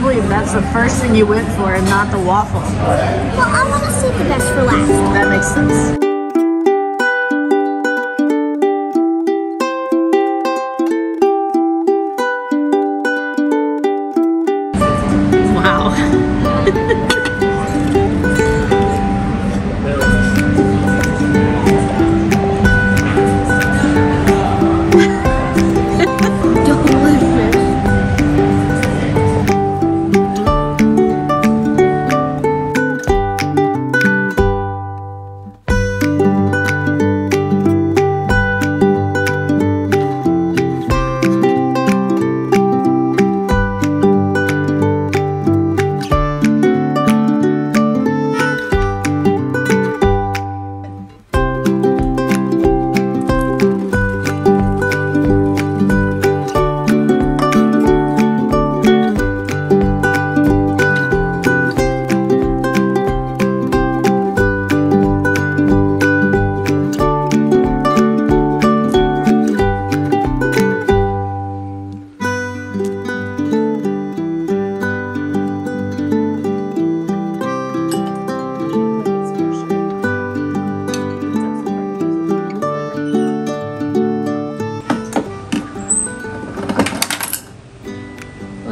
believe that's the first thing you went for and not the waffle. Well, I want to save the best for last. That makes sense. Wow.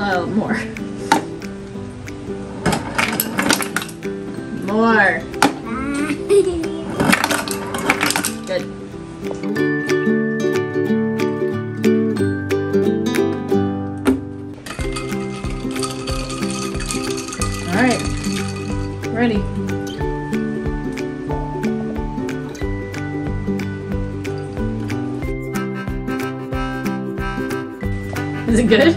Oh, more. More. Good. All right. Ready. Is it good?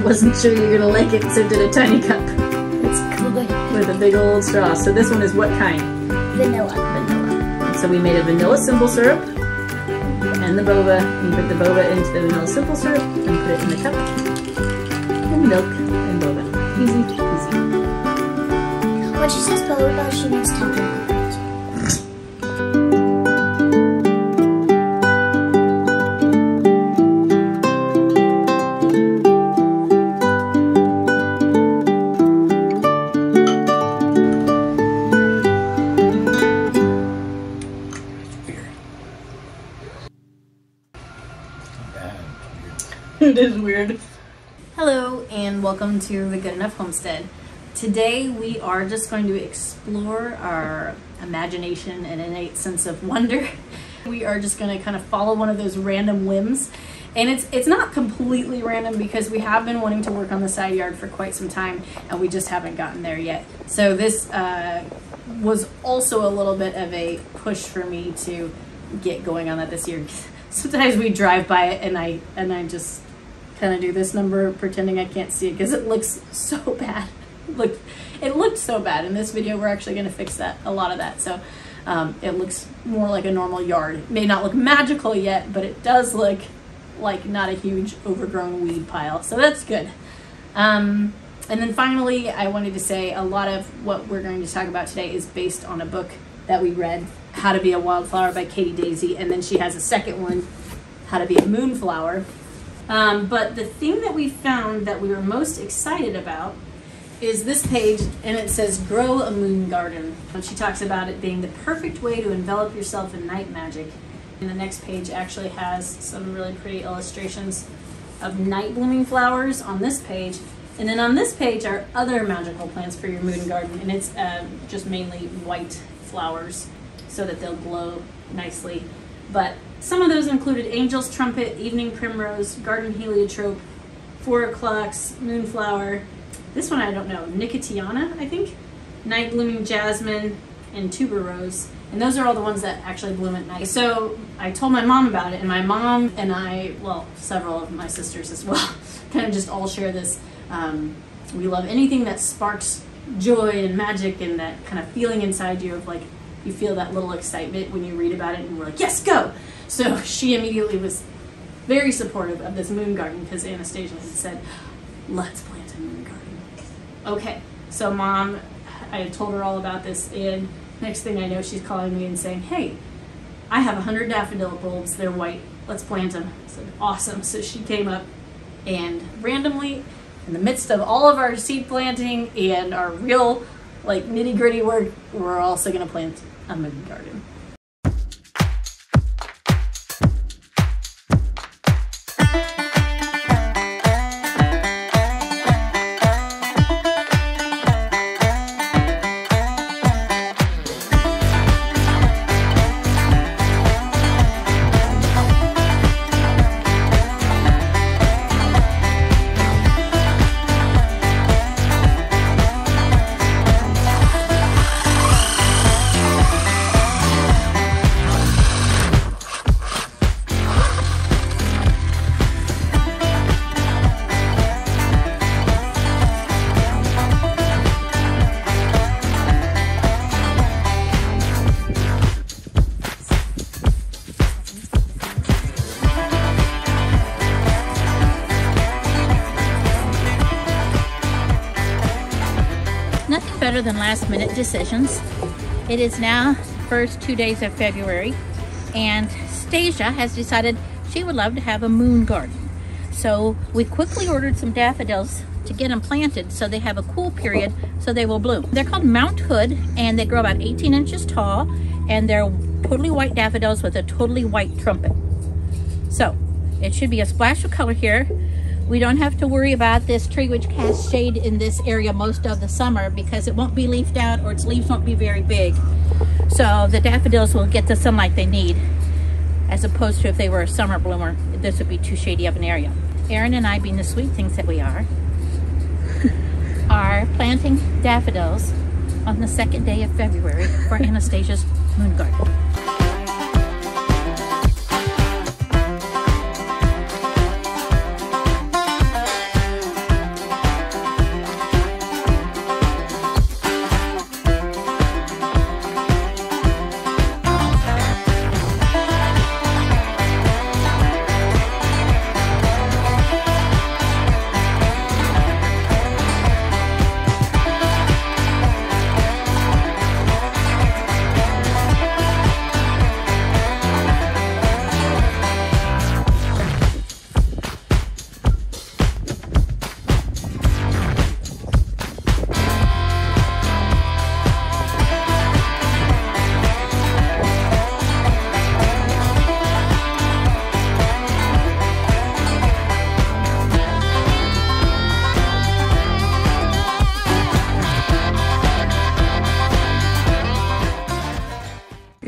Wasn't sure you were gonna like it, so did a tiny cup. It's good. With a big old straw. So this one is what kind? Vanilla. Vanilla. So we made a vanilla simple syrup and the boba. You put the boba into the vanilla simple syrup and put it in the cup. And milk and boba. Easy, easy. When she says boba, she means temple. It is weird. Hello and welcome to the Good Enough Homestead. Today we are just going to explore our imagination and innate sense of wonder. We are just going to kind of follow one of those random whims. And it's not completely random because we have been wanting to work on the side yard for quite some time and we just haven't gotten there yet. So this was also a little bit of a push for me to get going on that this year. Sometimes we drive by it and I just kind of do this number pretending I can't see it because it looks so bad. Look, it looked so bad. In this video we're actually going to fix that, a lot of that. So it looks more like a normal yard. It may not look magical yet, but it does look like not a huge overgrown weed pile. So that's good. And then finally, I wanted to say a lot of what we're going to talk about today is based on a book that we read, How to Be a Wildflower by Katie Daisy, and then she has a second one, How to Be a Moonflower. But the thing that we found that we were most excited about is this page, and it says Grow a Moon Garden. And she talks about it being the perfect way to envelop yourself in night magic. And the next page actually has some really pretty illustrations of night blooming flowers on this page. And then on this page are other magical plants for your moon garden, and it's just mainly white flowers so that they'll glow nicely. But some of those included angel's trumpet, evening primrose, garden heliotrope, 4 o'clocks, moonflower. This one I don't know, nicotiana, I think, night blooming jasmine, and tuberose. And those are all the ones that actually bloom at night. So I told my mom about it, and my mom and I, well, several of my sisters as well, kind of just all share this. We love anything that sparks joy and magic and that kind of feeling inside you of like, you feel that little excitement when you read about it and we're like, yes, go! So she immediately was very supportive of this moon garden because Anastasia had said, let's plant a moon garden. Okay, so Mom, I had told her all about this, and next thing I know, she's calling me and saying, hey, I have 100 daffodil bulbs, they're white, let's plant them. I said, awesome. So she came up and randomly, in the midst of all of our seed planting and our real like nitty gritty work, we're also gonna plant a moon garden. Nothing better than last minute decisions. It is now the first 2 days of February, and Stasia has decided she would love to have a moon garden. So we quickly ordered some daffodils to get them planted so they have a cool period so they will bloom. They're called Mount Hood, and they grow about 18 inches tall, and they're totally white daffodils with a totally white trumpet. So it should be a splash of color here. We don't have to worry about this tree, which casts shade in this area most of the summer, because it won't be leafed out or its leaves won't be very big. So the daffodils will get the sunlight they need, as opposed to if they were a summer bloomer, this would be too shady of an area. Erin and I, being the sweet things that we are planting daffodils on the second day of February for Anastasia's moon garden.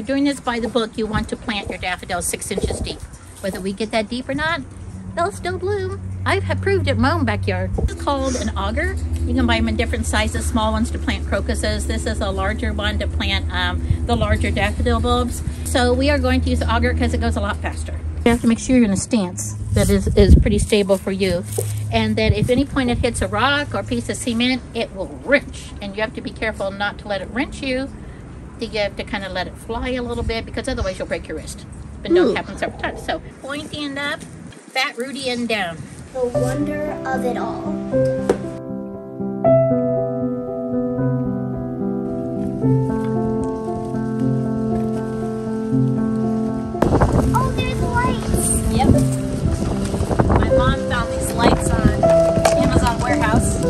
Doing this by the book, you want to plant your daffodils 6 inches deep. Whether we get that deep or not, they'll still bloom. I have proved it in my own backyard. This is called an auger. You can buy them in different sizes, small ones to plant crocuses. This is a larger one to plant the larger daffodil bulbs. So we are going to use the auger because it goes a lot faster. You have to make sure you're in a stance that is pretty stable for you, and that if any point it hits a rock or piece of cement, it will wrench, and you have to be careful not to let it wrench you. You have to kind of let it fly a little bit, because otherwise you'll break your wrist. But no, it happens several times. So pointy end up, fat rooty end down. The wonder of it all. Oh, there's lights. Yep. My mom found these lights on Amazon warehouse,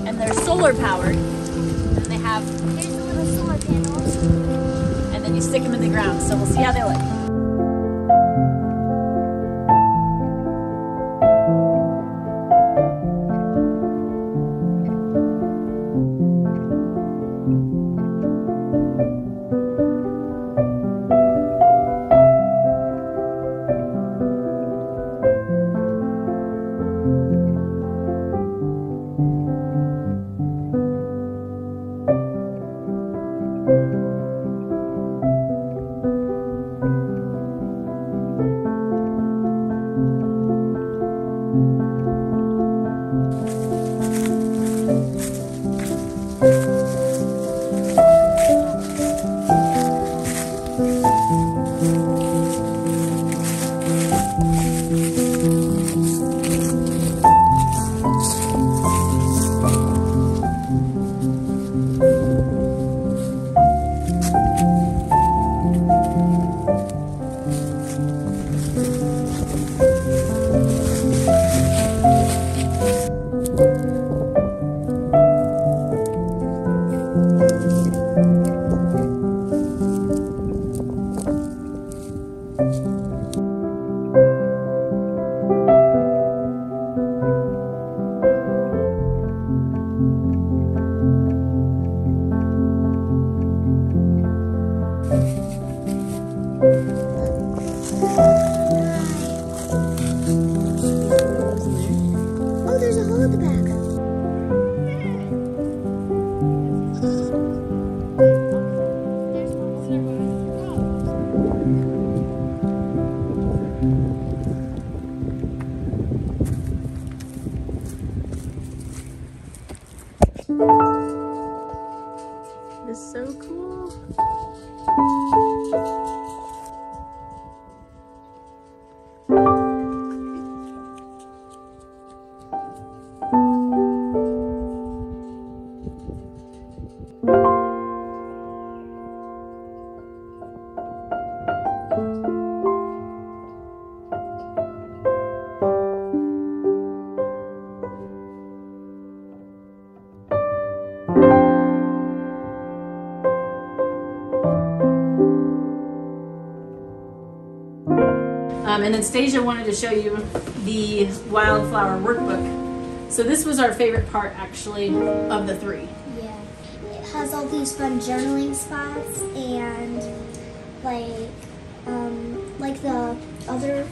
and they're solar powered. And they have Solar panels. and then you stick them in the ground. So we'll see how they look. And then Stasia wanted to show you the wildflower workbook. So this was our favorite part, actually, of the three. Yeah, it has all these fun journaling spots, and like the other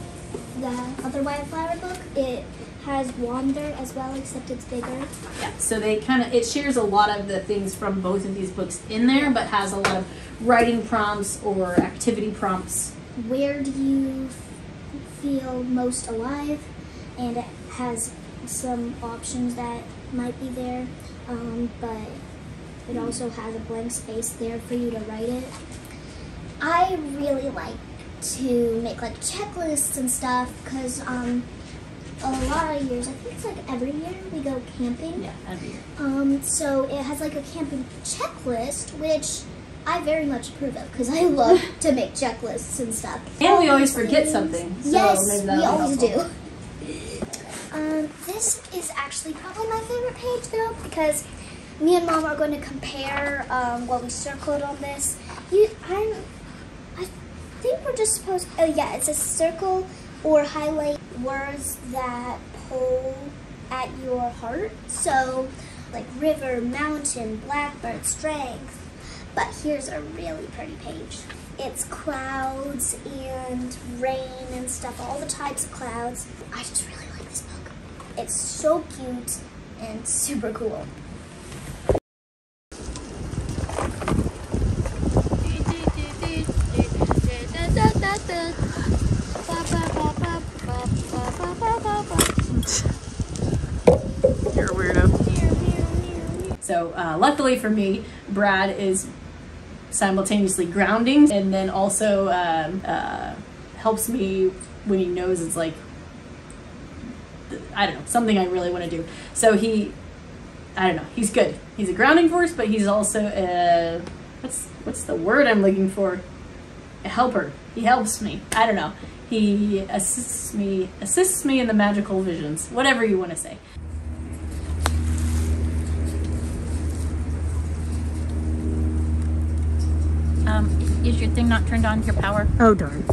wildflower book, it has wander as well, except it's bigger. Yeah, so they it shares a lot of the things from both of these books in there, but has a lot of writing prompts or activity prompts. Where do you feel most alive? And it has some options that might be there, but it also has a blank space there for you to write it. I really like to make like checklists and stuff, because a lot of years, I think it's like every year we go camping. Yeah, every year. So it has like a camping checklist, which I very much approve of, because I love to make checklists and stuff. And we always forget something. So yes, maybe we always helpful. do. This is actually probably my favorite page though, because me and Mom are going to compare what we circled on this. I think we're just supposed, oh yeah, it says circle or highlight words that pull at your heart. So like river, mountain, blackbird, strength. But here's a really pretty page. It's clouds and rain and stuff, all the types of clouds. I just really like this book. It's so cute and super cool. You're a weirdo. So luckily for me, Brad is simultaneously grounding and then also helps me when he knows it's like, I don't know, something I really want to do. So I don't know, he's good. He's a grounding force, but he's also what's the word I'm looking for? A helper. He helps me. I don't know. He assists me in the magical visions, whatever you want to say. Is your thing not turned on, your power? Oh darn.